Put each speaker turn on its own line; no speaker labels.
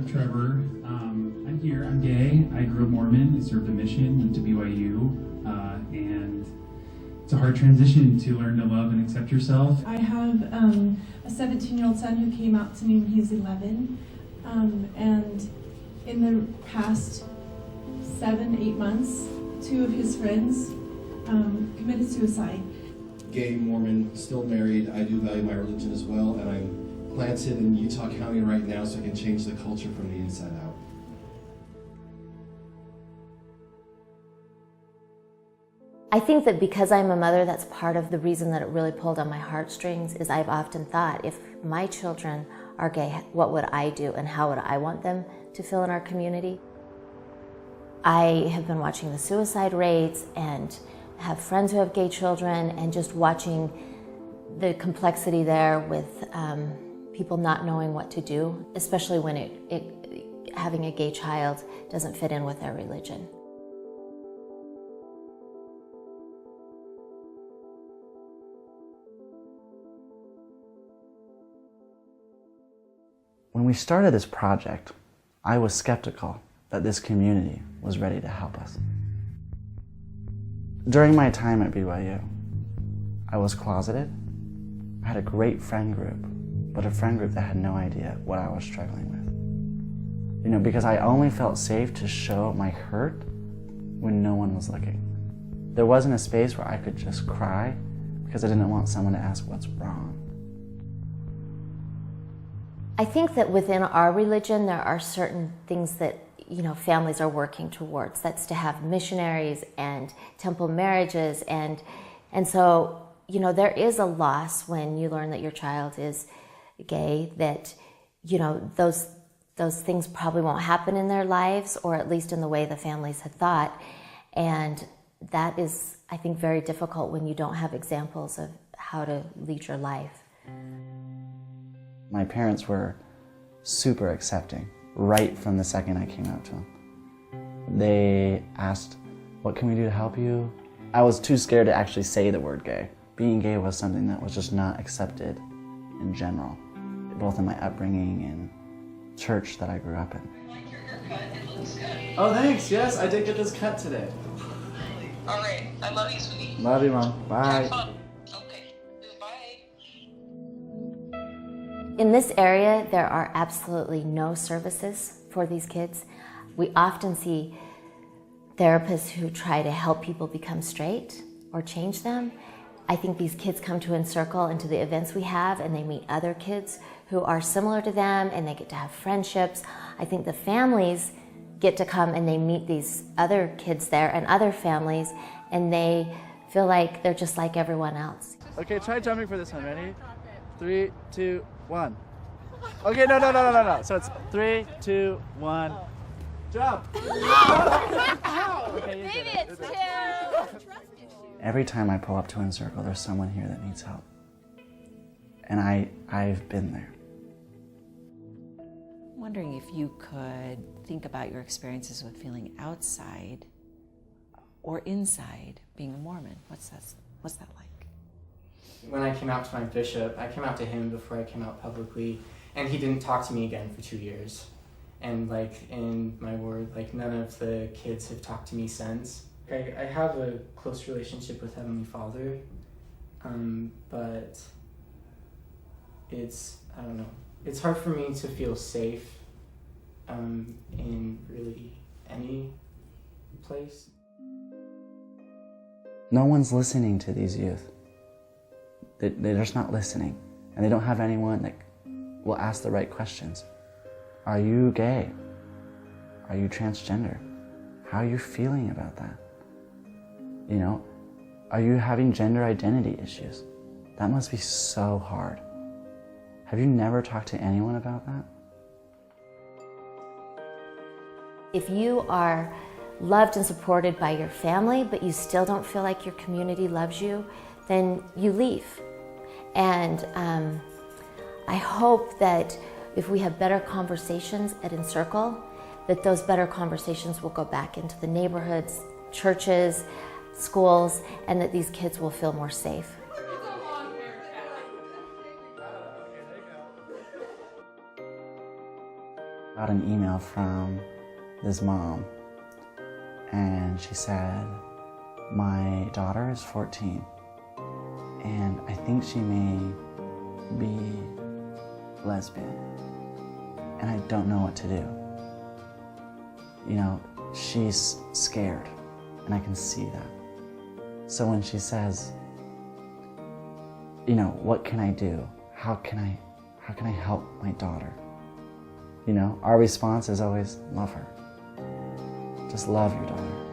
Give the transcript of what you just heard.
Trevor. I'm here, I'm gay. I grew up Mormon, I served a mission, went to BYU, and it's a hard transition to learn to love and accept yourself.
I have a 17-year-old son who came out to me when he was 11, and in the past 7-8 months, 2 of his friends committed suicide.
Gay, Mormon, still married. I do value my religion as well, and I'm planted in Utah County right now so I can change the culture from the inside out.
I think that because I'm a mother, that's part of the reason that it really pulled on my heartstrings. Is I've often thought, if my children are gay, what would I do and how would I want them to feel in our community? I have been watching the suicide rates and have friends who have gay children, and just watching the complexity there with people not knowing what to do, especially when having a gay child doesn't fit in with their religion.
When we started this project, I was skeptical that this community was ready to help us. During my time at BYU, I was closeted. I had a great friend group, but a friend group that had no idea what I was struggling with. You know, because I only felt safe to show my hurt when no one was looking. There wasn't a space where I could just cry because I didn't want someone to ask what's wrong.
I think that within our religion, there are certain things that families are working towards. That's to have missionaries and temple marriages, and so there is a loss when you learn that your child is gay. That those things probably won't happen in their lives, or at least in the way the families had thought, and that is, I think, very difficult when you don't have examples of how to lead your life.
My parents were super accepting right from the second I came out to them. They asked, "What can we do to help you?" I was too scared to actually say the word gay. Being gay was something that was just not accepted in general, both in my upbringing and church that I grew up in.
I like your haircut, it looks good.
Oh, thanks. Yes, I did get this cut today.
All right, I love you, sweetie.
Love you, Mom. Bye.
Have fun. Okay, bye.
In this area, there are absolutely no services for these kids. We often see therapists who try to help people become straight or change them. I think these kids come to Encircle and to the events we have, and they meet other kids who are similar to them, and they get to have friendships. I think the families get to come and they meet these other kids there and other families, and they feel like they're just like everyone else.
Okay, try jumping for this one. Ready? 3, 2, 1. Okay, no. So it's 3, 2, 1. Jump! Okay, you did it. Every time I pull up to Encircle, there's someone here that needs help. And I've been there.
I'm wondering if you could think about your experiences with feeling outside or inside being a Mormon. What's that like?
When I came out to my bishop, I came out to him before I came out publicly, and he didn't talk to me again for 2 years. And in my ward, none of the kids have talked to me since. I have a close relationship with Heavenly Father, but I don't know. It's hard for me to feel safe in really any place.
No one's listening to these youth. They're just not listening. And they don't have anyone that will ask the right questions. Are you gay? Are you transgender? How are you feeling about that? Are you having gender identity issues? That must be so hard. Have you never talked to anyone about that?
If you are loved and supported by your family, but you still don't feel like your community loves you, then you leave. And I hope that if we have better conversations at Encircle, that those better conversations will go back into the neighborhoods, churches, schools, and that these kids will feel more safe.
got an email from this mom, and she said, my daughter is 14, and I think she may be lesbian, and I don't know what to do. You know, she's scared, and I can see that. So when she says, you know, what can I do? How can I help my daughter? You know, our response is always love her. Just love your daughter.